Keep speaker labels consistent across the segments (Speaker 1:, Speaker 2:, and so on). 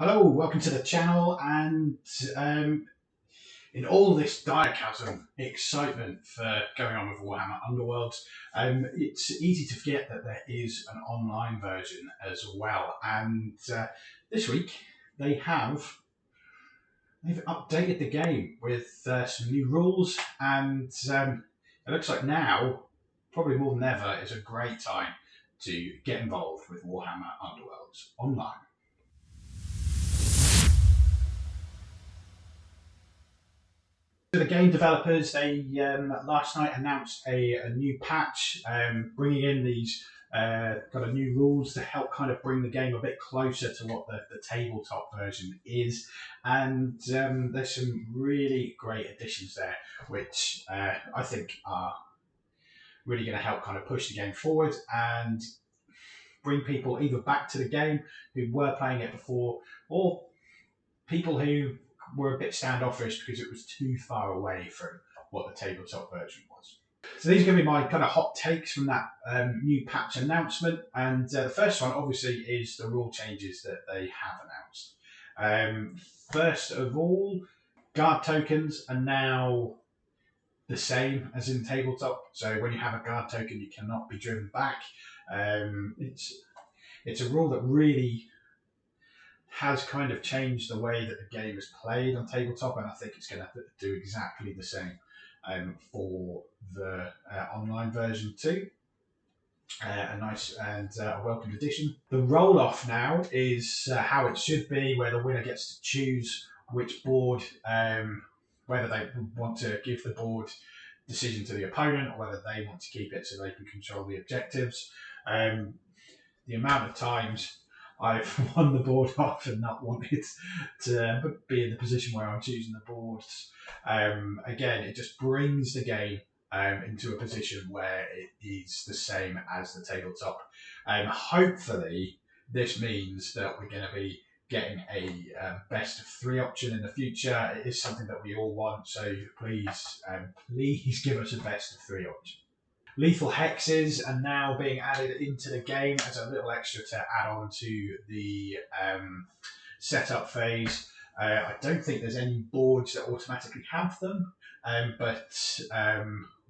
Speaker 1: Hello, welcome to the channel, and in all this Direchasm excitement for going on with Warhammer Underworlds, it's easy to forget that there is an online version as well. And this week they've updated the game with some new rules, and it looks like now, probably more than ever, is a great time to get involved with Warhammer Underworlds Online. So the game developers, they last night announced a new patch, bringing in these kind of new rules to help kind of bring the game a bit closer to what the tabletop version is. And there's some really great additions there, which I think are really going to help kind of push the game forward and bring people either back to the game who were playing it before, or people who were a bit standoffish because it was too far away from what the tabletop version was. So these are going to be my kind of hot takes from that new patch announcement. And the first one, obviously, is the rule changes that they have announced. First of all, guard tokens are now the same as in tabletop. So when you have a guard token, you cannot be driven back. It's a rule that really has kind of changed the way that the game is played on tabletop, and I think it's going to do exactly the same for the online version too. A nice and a welcome addition. The roll-off now is how it should be, where the winner gets to choose which board, whether they want to give the board decision to the opponent or whether they want to keep it so they can control the objectives. The amount of times I've won the board off and not wanted to be in the position where I'm choosing the boards. Again, it just brings the game into a position where it is the same as the tabletop. Hopefully, this means that we're going to be getting a best of 3 option in the future. It is something that we all want, so please give us a best of 3 option. Lethal hexes are now being added into the game as a little extra to add on to the setup phase. I don't think there's any boards that automatically have them, but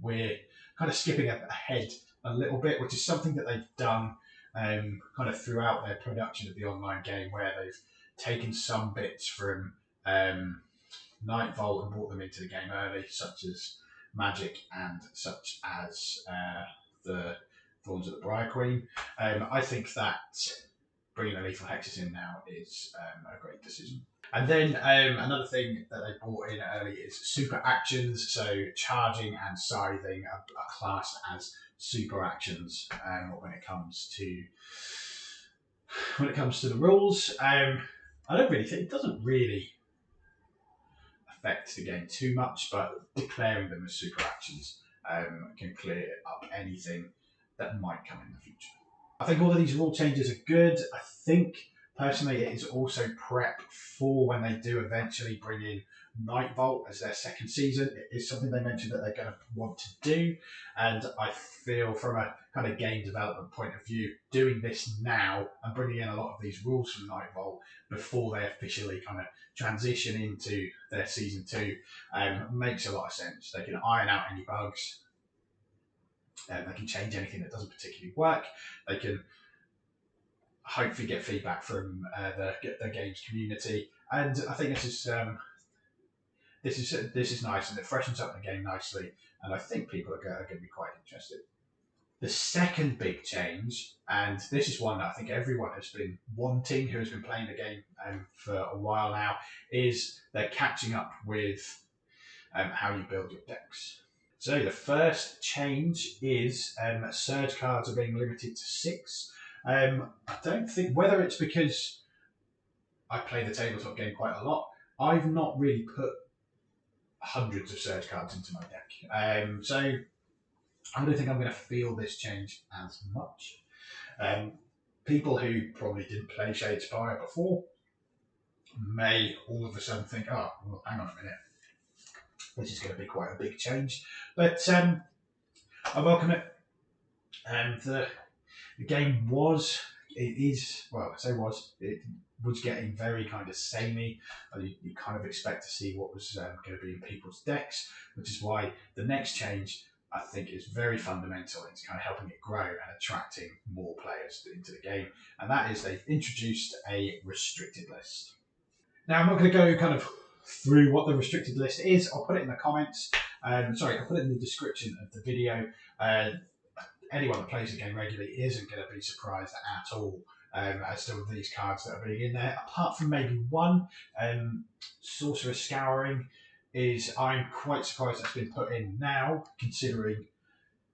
Speaker 1: we're kind of skipping ahead a little bit, which is something that they've done kind of throughout their production of the online game, where they've taken some bits from NightVault and brought them into the game early, such as magic and such as the Thorns of the Briar Queen. I think that bringing the lethal hexes in now is a great decision. And then another thing that they brought in early is super actions. So charging and scything are classed as super actions when it comes to the rules. I don't really think it doesn't really affect the game too much, but declaring them as super actions can clear up anything that might come in the future. I think all of these rule changes are good. I think personally it is also prep for when they do eventually bring in NightVault as their second season. It is something they mentioned that they're going to want to do, and I feel from a kind of game development point of view, doing this now and bringing in a lot of these rules from NightVault before they officially kind of transition into their season 2 makes a lot of sense. They can iron out any bugs, they can change anything that doesn't particularly work, they can hopefully get feedback from the games community, and I think this is nice, and it freshens up the game nicely, and I think people are going to be quite interested. The second big change, and this is one that I think everyone has been wanting who has been playing the game for a while now, is they're catching up with how you build your decks. So the first change is surge cards are being limited to 6. I don't think, whether it's because I play the tabletop game quite a lot, I've not really put hundreds of surge cards into my deck. So I don't think I'm going to feel this change as much. People who probably didn't play Shadespire before may all of a sudden think, oh, well, hang on a minute, this is going to be quite a big change. But I welcome it. The game it was getting very kind of samey. You kind of expect to see what was going to be in people's decks, which is why the next change I think is very fundamental into kind of helping it grow and attracting more players into the game. And that is they've introduced a restricted list. Now I'm not going to go kind of through what the restricted list is. I'll put it in the comments. I'll put it in the description of the video. Anyone that plays the game regularly isn't going to be surprised at all as to these cards that are being in there, apart from maybe one. Sorcerous Scouring I'm quite surprised that's been put in now, considering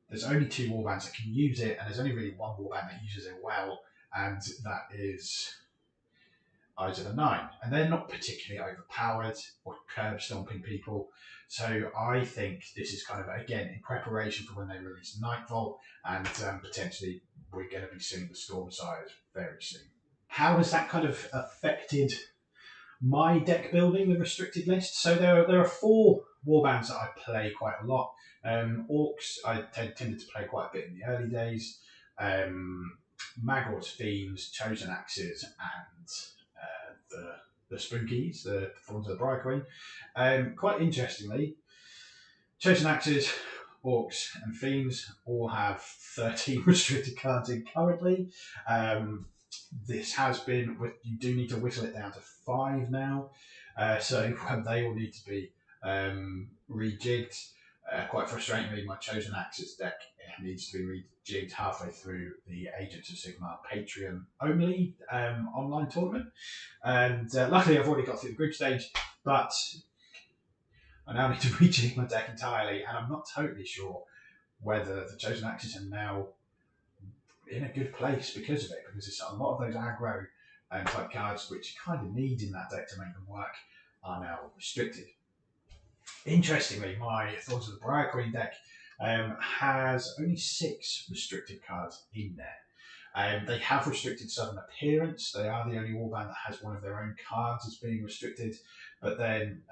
Speaker 1: there's only 2 warbands that can use it, and there's only really one warband that uses it well, and that is Eyes of the Nine. And they're not particularly overpowered or curb stomping people. So I think this is kind of, again, in preparation for when they release NightVault, and potentially we're going to be seeing the Storm Sires very soon. How has that kind of affected my deck building, the restricted list? So there are 4 warbands that I play quite a lot. Orcs I tended to play quite a bit in the early days. Maggots, Fiends, Chosen Axes, and the Spookies, the Thorns of the Briar Queen. Quite interestingly, Chosen Axes, Orcs, and Fiends all have 13 restricted cards in currently. This has been, you do need to whittle it down to 5 now, so they will need to be rejigged. Quite frustratingly, my Chosen Axes deck needs to be rejigged halfway through the Agents of Sigmar Patreon only online tournament. And luckily, I've already got through the group stage, but I now need to rejig my deck entirely, and I'm not totally sure whether the Chosen Axes are now in a good place because of it, because it's a lot of those aggro type cards which you kind of need in that deck to make them work are now restricted. Interestingly, my Thorns of the Briar Queen deck has only 6 restricted cards in there. They have restricted Sudden Appearance. They are the only warband that has one of their own cards as being restricted, but then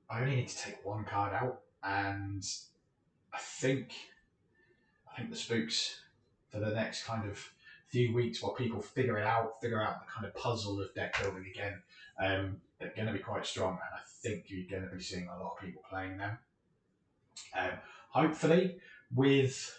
Speaker 1: I only need to take 1 card out, and I think the spooks for the next kind of few weeks while people figure out the kind of puzzle of deck building again, they're going to be quite strong, and I think you're going to be seeing a lot of people playing them. Hopefully, with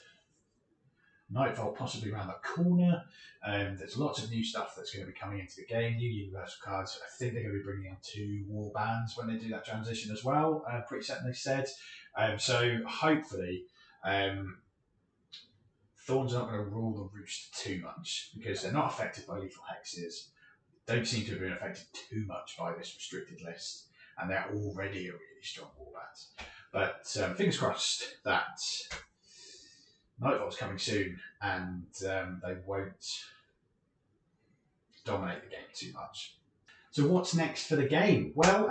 Speaker 1: NightVault possibly around the corner, there's lots of new stuff that's going to be coming into the game, new universal cards. I think they're going to be bringing in 2 war bands when they do that transition as well, pretty certain they said. So hopefully, Thorns are not going to rule the roost too much, because they're not affected by lethal hexes, don't seem to have been affected too much by this restricted list, and they're already a really strong warband. But fingers crossed that NightVault's coming soon, and they won't dominate the game too much. So what's next for the game? Well,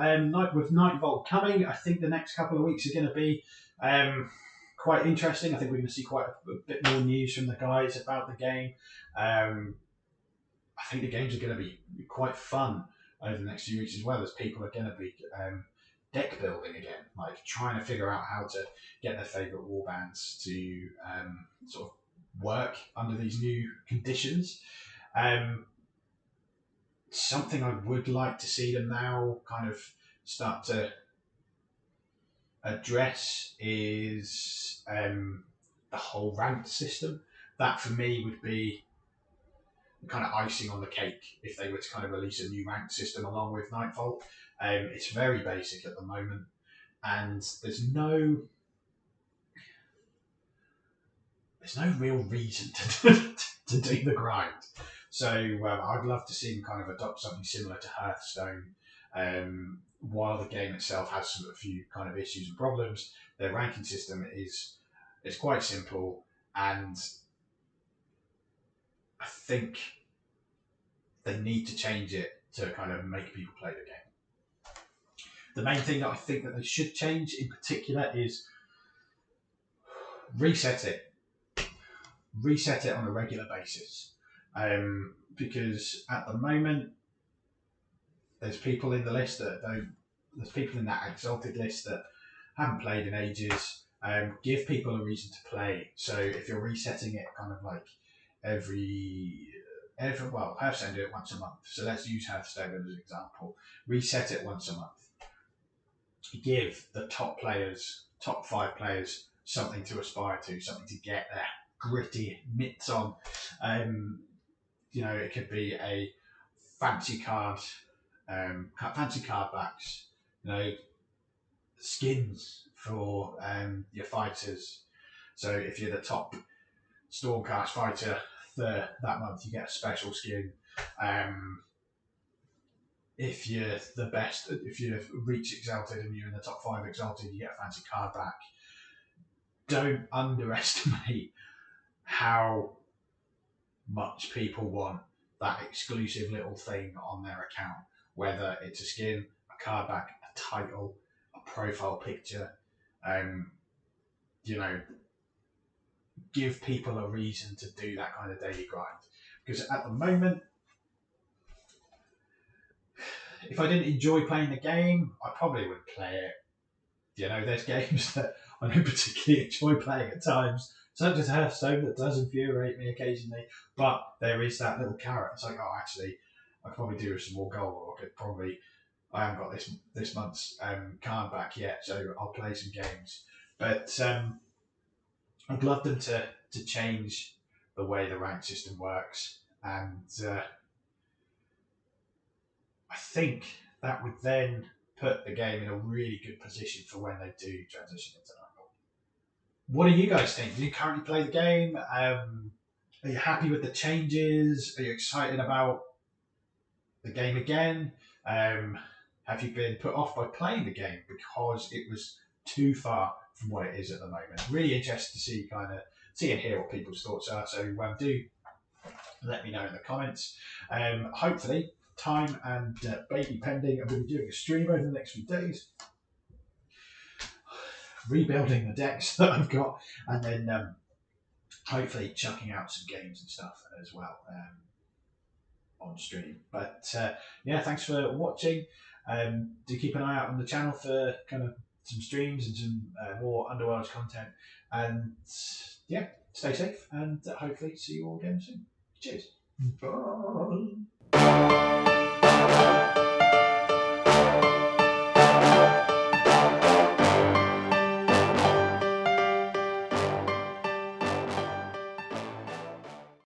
Speaker 1: with NightVault coming, I think the next couple of weeks are going to be quite interesting. I think we're going to see quite a bit more news from the guys about the game. I think the games are going to be quite fun over the next few weeks as well, as people are going to be deck building again, like trying to figure out how to get their favourite warbands to sort of work under these new conditions. Something I would like to see them now kind of start to address is the whole ranked system. That for me would be kind of icing on the cake if they were to kind of release a new ranked system along with NightVault. It's very basic at the moment, and there's no real reason to do the grind. So I'd love to see them kind of adopt something similar to Hearthstone. While the game itself has a few kind of issues and problems, their ranking system is quite simple, and I think they need to change it to kind of make people play the game. The main thing that I think that they should change in particular is reset it on a regular basis, because at the moment there's people in the list there's people in that exalted list that haven't played in ages. Give people a reason to play. So if you're resetting it kind of like every Hearthstone do it once a month. So let's use Hearthstone as an example. Reset it once a month. Give the top 5 players, something to aspire to, something to get their gritty mitts on. It could be a fancy card, fancy card backs, skins for your fighters. So if you're the top Stormcast fighter that month, you get a special skin. If you're the best, if you're Reach Exalted and you're in the top 5 Exalted, you get a fancy card back. Don't underestimate how much people want that exclusive little thing on their account, whether it's a skin, a card back, a title, a profile picture. Give people a reason to do that kind of daily grind. Because at the moment, if I didn't enjoy playing the game, I probably wouldn't play it. There's games that I don't particularly enjoy playing at times, such as Hearthstone, that does infuriate me occasionally, but there is that little carrot. It's like, actually, I could probably do with some more gold, or I haven't got this month's card back yet, so I'll play some games. But I'd love them to change the way the rank system works, and I think that would then put the game in a really good position for when they do transition into NightVault. What do you guys think? Do you currently play the game? Are you happy with the changes? Are you excited about the game again? Have you been put off by playing the game because it was too far from what it is at the moment? Really interested to see and hear what people's thoughts are. So do let me know in the comments. Hopefully, time and baby pending, I'm going to be doing a stream over the next few days, rebuilding the decks that I've got, and then hopefully chucking out some games and stuff as well on stream. But thanks for watching. Do keep an eye out on the channel for kind of some streams and some more Underworlds content. And stay safe, and hopefully see you all again soon. Cheers. Bye.